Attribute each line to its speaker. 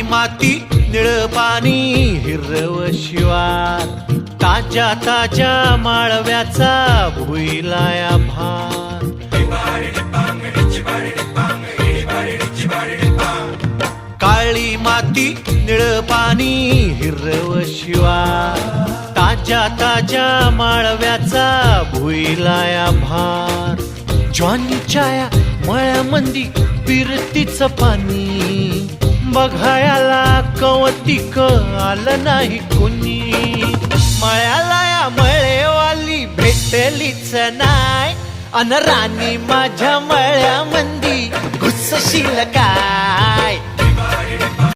Speaker 1: माती निळ पाणी हिरव शिवार, ताज्या ताज्या माळव्याचा भुईलाया भार. काळी माती निळ पाणी हिरव शिवार, ताज्या ताज्या माळव्याचा भुईलाया भार. ज्वानीच्या या मळ्यामंदी फिरतीच पाणी, बघायला कवतिक आलं नाही कुणी. मळ्याला या मळेवाली भेटलीच नाय, अन राणी माझ्या मळ्यामंदी घुसशील काय.